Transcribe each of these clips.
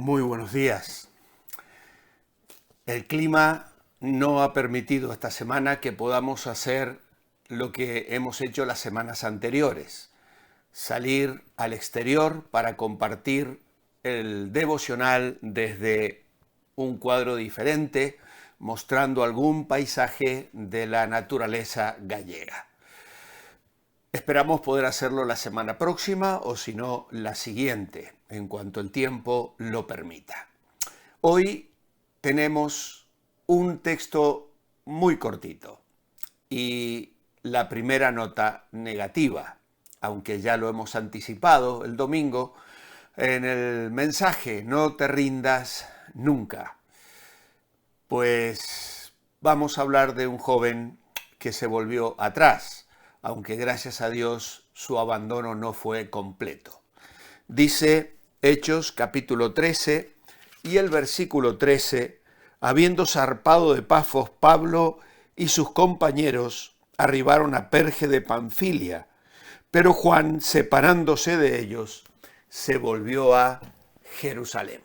Muy buenos días. El clima no ha permitido esta semana que podamos hacer lo que hemos hecho las semanas anteriores, salir al exterior para compartir el devocional desde un cuadro diferente, mostrando algún paisaje de la naturaleza gallega. Esperamos poder hacerlo la semana próxima o si no la siguiente, en cuanto el tiempo lo permita. Hoy tenemos un texto muy cortito y la primera nota negativa, aunque ya lo hemos anticipado el domingo en el mensaje, no te rindas nunca. Pues vamos a hablar de un joven que se volvió atrás, aunque gracias a Dios su abandono no fue completo. Dice Hechos capítulo 13 y el versículo 13, habiendo zarpado de Pafos, Pablo y sus compañeros arribaron a Perge de Panfilia, pero Juan, separándose de ellos, se volvió a Jerusalén.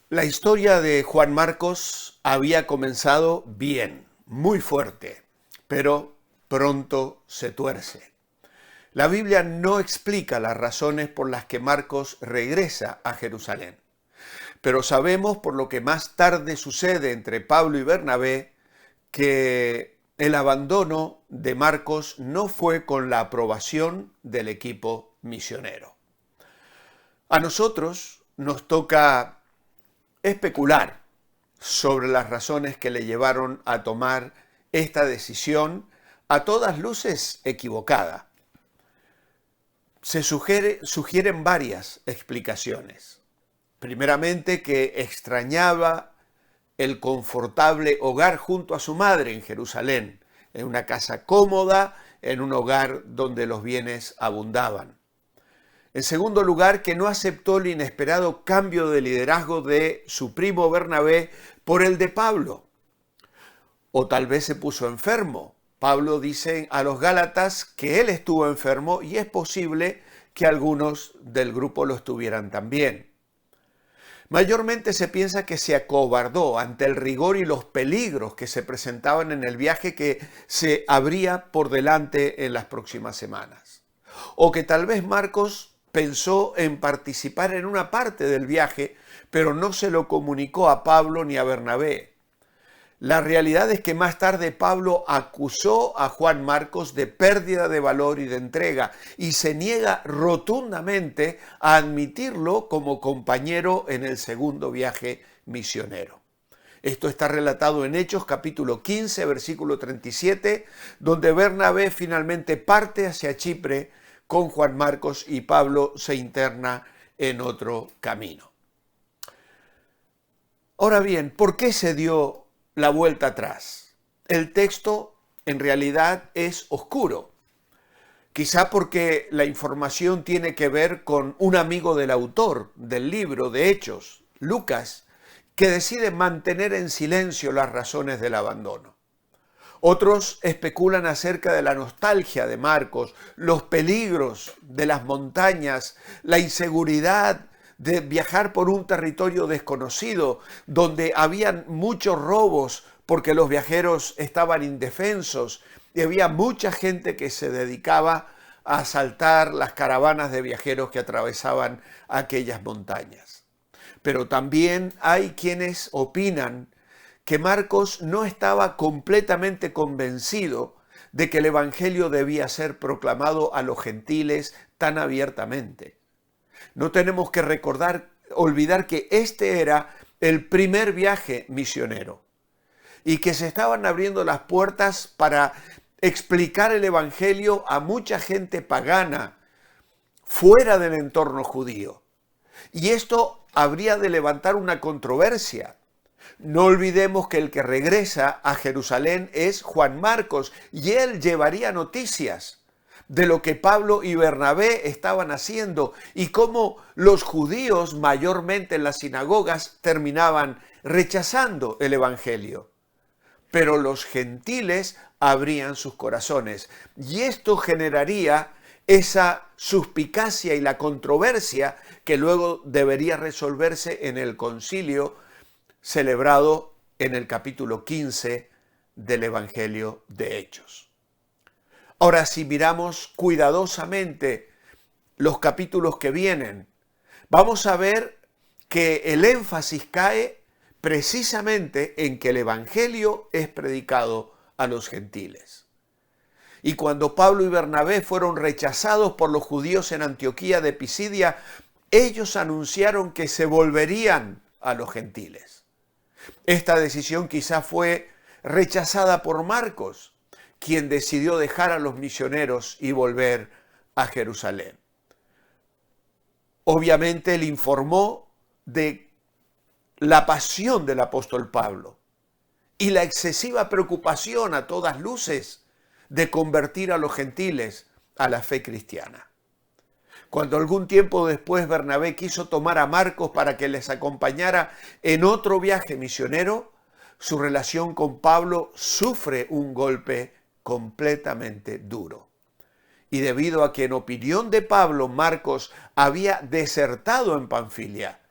La historia de Juan Marcos había comenzado bien, muy fuerte, pero pronto se tuerce. La Biblia no explica las razones por las que Marcos regresa a Jerusalén, pero sabemos por lo que más tarde sucede entre Pablo y Bernabé que el abandono de Marcos no fue con la aprobación del equipo misionero. A nosotros nos toca especular sobre las razones que le llevaron a tomar esta decisión, a todas luces equivocada. Se sugieren varias explicaciones. Primeramente, que extrañaba el confortable hogar junto a su madre en Jerusalén, en una casa cómoda, en un hogar donde los bienes abundaban. En segundo lugar, que no aceptó el inesperado cambio de liderazgo de su primo Bernabé por el de Pablo. O tal vez se puso enfermo. Pablo dice a los Gálatas que él estuvo enfermo y es posible que algunos del grupo lo estuvieran también. Mayormente se piensa que se acobardó ante el rigor y los peligros que se presentaban en el viaje que se abría por delante en las próximas semanas. O que tal vez Marcos pensó en participar en una parte del viaje, pero no se lo comunicó a Pablo ni a Bernabé. La realidad es que más tarde Pablo acusó a Juan Marcos de pérdida de valor y de entrega y se niega rotundamente a admitirlo como compañero en el segundo viaje misionero. Esto está relatado en Hechos capítulo 15, versículo 37, donde Bernabé finalmente parte hacia Chipre con Juan Marcos y Pablo se interna en otro camino. Ahora bien, ¿por qué se dio la vuelta atrás? El texto en realidad es oscuro, quizá porque la información tiene que ver con un amigo del autor del libro de Hechos, Lucas, que decide mantener en silencio las razones del abandono. Otros especulan acerca de la nostalgia de Marcos, los peligros de las montañas, la inseguridad de viajar por un territorio desconocido, donde habían muchos robos porque los viajeros estaban indefensos y había mucha gente que se dedicaba a asaltar las caravanas de viajeros que atravesaban aquellas montañas. Pero también hay quienes opinan que Marcos no estaba completamente convencido de que el evangelio debía ser proclamado a los gentiles tan abiertamente. No tenemos que olvidar que este era el primer viaje misionero y que se estaban abriendo las puertas para explicar el evangelio a mucha gente pagana fuera del entorno judío. Y esto habría de levantar una controversia. No olvidemos que el que regresa a Jerusalén es Juan Marcos y él llevaría noticias de lo que Pablo y Bernabé estaban haciendo y cómo los judíos, mayormente en las sinagogas, terminaban rechazando el evangelio. Pero los gentiles abrían sus corazones y esto generaría esa suspicacia y la controversia que luego debería resolverse en el concilio celebrado en el capítulo 15 del Evangelio de Hechos. Ahora, si miramos cuidadosamente los capítulos que vienen, vamos a ver que el énfasis cae precisamente en que el Evangelio es predicado a los gentiles. Y cuando Pablo y Bernabé fueron rechazados por los judíos en Antioquía de Pisidia, ellos anunciaron que se volverían a los gentiles. Esta decisión quizá fue rechazada por Marcos, quien decidió dejar a los misioneros y volver a Jerusalén. Obviamente él informó de la pasión del apóstol Pablo y la excesiva preocupación a todas luces de convertir a los gentiles a la fe cristiana. Cuando algún tiempo después Bernabé quiso tomar a Marcos para que les acompañara en otro viaje misionero, su relación con Pablo sufre un golpe completamente duro. Y debido a que en opinión de Pablo, Marcos había desertado en Panfilia,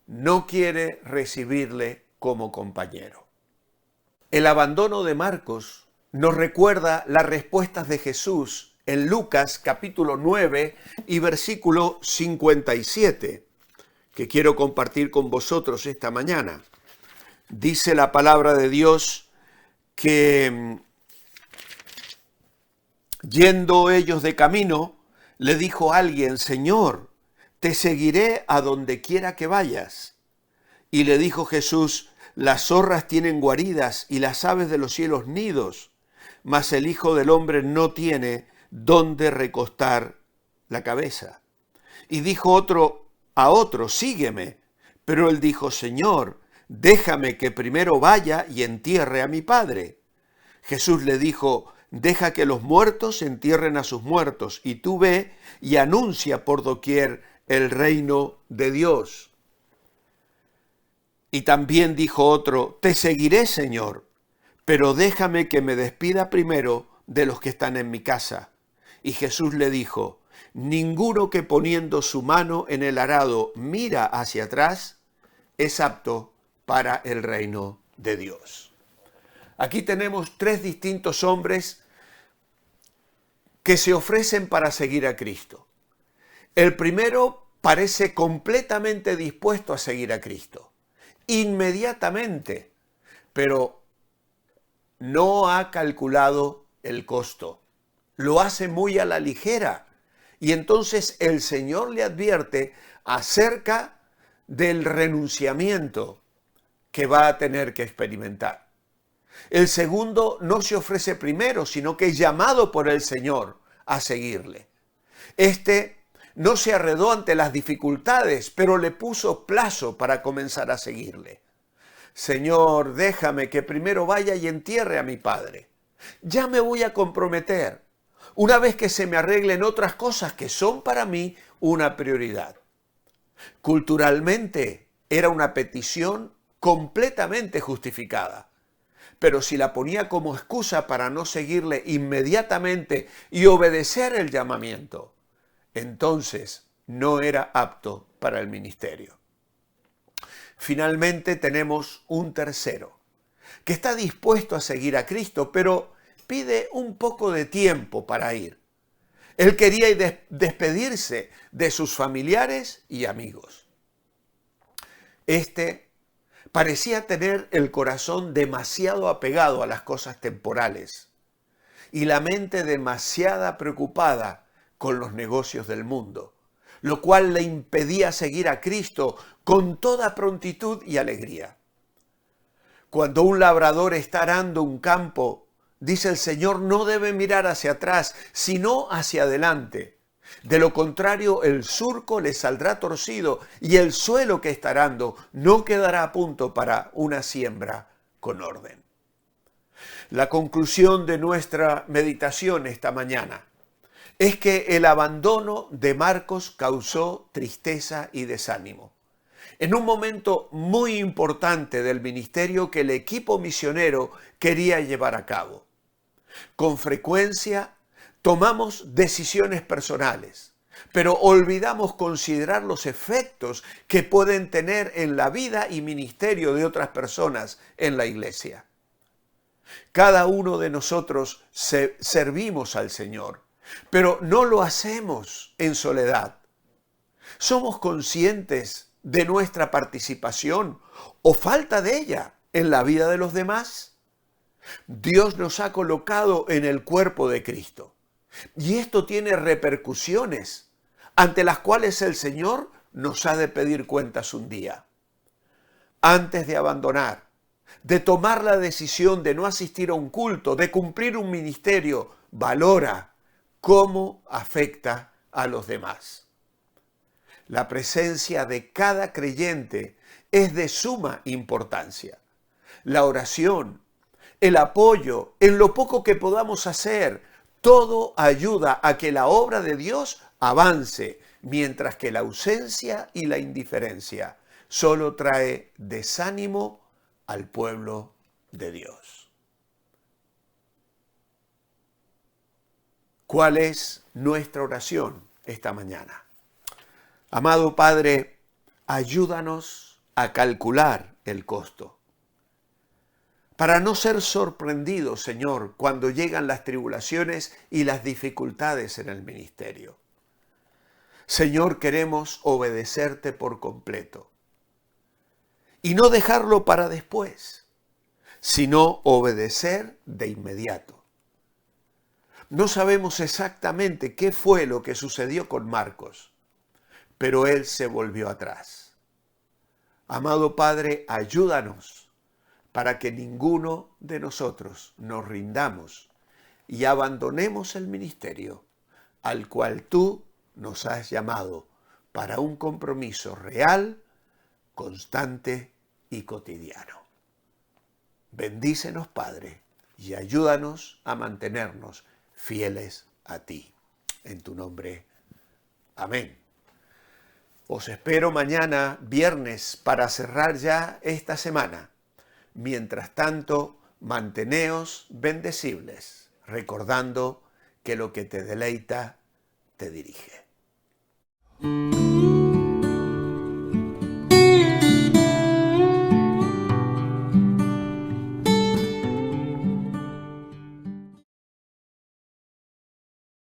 no quiere recibirle como compañero. El abandono de Marcos nos recuerda las respuestas de Jesús en Lucas capítulo 9 y versículo 57, que quiero compartir con vosotros esta mañana. Dice la palabra de Dios que yendo ellos de camino, le dijo alguien: Señor, te seguiré a donde quiera que vayas. Y le dijo Jesús: las zorras tienen guaridas y las aves de los cielos nidos, mas el Hijo del Hombre no tiene dónde recostar la cabeza. Y dijo otro a otro: sígueme. Pero él dijo: Señor, déjame que primero vaya y entierre a mi Padre. Jesús le dijo: deja que los muertos entierren a sus muertos, y tú ve y anuncia por doquier el reino de Dios. Y también dijo otro: te seguiré, Señor, pero déjame que me despida primero de los que están en mi casa. Y Jesús le dijo: ninguno que poniendo su mano en el arado mira hacia atrás es apto para el reino de Dios. Aquí tenemos tres distintos hombres que se ofrecen para seguir a Cristo. El primero parece completamente dispuesto a seguir a Cristo, inmediatamente, pero no ha calculado el costo. Lo hace muy a la ligera. Y entonces el Señor le advierte acerca del renunciamiento que va a tener que experimentar. El segundo no se ofrece primero, sino que es llamado por el Señor a seguirle. Este no se arredó ante las dificultades, pero le puso plazo para comenzar a seguirle. Señor, déjame que primero vaya y entierre a mi padre. Ya me voy a comprometer, una vez que se me arreglen otras cosas que son para mí una prioridad. Culturalmente era una petición completamente justificada. Pero si la ponía como excusa para no seguirle inmediatamente y obedecer el llamamiento, entonces no era apto para el ministerio. Finalmente tenemos un tercero, que está dispuesto a seguir a Cristo, pero pide un poco de tiempo para ir. Él quería despedirse de sus familiares y amigos. Este parecía tener el corazón demasiado apegado a las cosas temporales y la mente demasiado preocupada con los negocios del mundo, lo cual le impedía seguir a Cristo con toda prontitud y alegría. Cuando un labrador está arando un campo, dice el Señor, no debe mirar hacia atrás, sino hacia adelante. De lo contrario, el surco le saldrá torcido y el suelo que está arando no quedará a punto para una siembra con orden. La conclusión de nuestra meditación esta mañana es que el abandono de Marcos causó tristeza y desánimo. En un momento muy importante del ministerio que el equipo misionero quería llevar a cabo. Con frecuencia, tomamos decisiones personales, pero olvidamos considerar los efectos que pueden tener en la vida y ministerio de otras personas en la iglesia. Cada uno de nosotros servimos al Señor, pero no lo hacemos en soledad. ¿Somos conscientes de nuestra participación o falta de ella en la vida de los demás? Dios nos ha colocado en el cuerpo de Cristo y esto tiene repercusiones ante las cuales el Señor nos ha de pedir cuentas un día. Antes de abandonar, de tomar la decisión de no asistir a un culto, de cumplir un ministerio, valora cómo afecta a los demás. La presencia de cada creyente es de suma importancia. La oración, el apoyo, en lo poco que podamos hacer, todo ayuda a que la obra de Dios avance, mientras que la ausencia y la indiferencia solo trae desánimo al pueblo de Dios. ¿Cuál es nuestra oración esta mañana? Amado Padre, ayúdanos a calcular el costo, para no ser sorprendidos, Señor, cuando llegan las tribulaciones y las dificultades en el ministerio. Señor, queremos obedecerte por completo y no dejarlo para después, sino obedecer de inmediato. No sabemos exactamente qué fue lo que sucedió con Marcos, pero él se volvió atrás. Amado Padre, ayúdanos para que ninguno de nosotros nos rindamos y abandonemos el ministerio al cual tú nos has llamado para un compromiso real, constante y cotidiano. Bendícenos, Padre, y ayúdanos a mantenernos fieles a ti. En tu nombre, amén. Os espero mañana, viernes, para cerrar ya esta semana. Mientras tanto, manteneos bendecibles, recordando que lo que te deleita, te dirige.